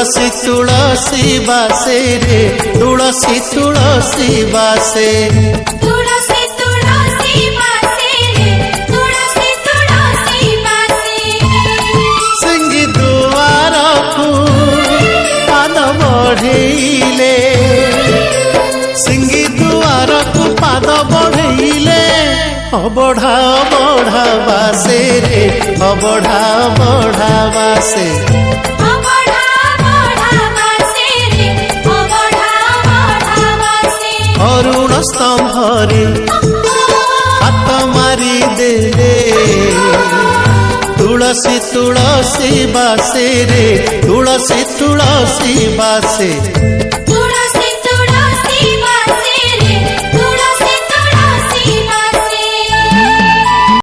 तुलसी तुलसी बासे रे तुलसी तुलसी बासे तुलसी तुलसी बासे रे तुलसी तुलसी बासे सिंगी दुआर को पाद बढ़ेले सिंगी दुआर को पाद बढ़ेले अबढ़ा बढ़ा बासे रे अबढ़ा बढ़ा बासे अरुण स्तंभरे हाथ मारी देले तुलसी तुलसी बासे रे तुलसी तुलसी बासे।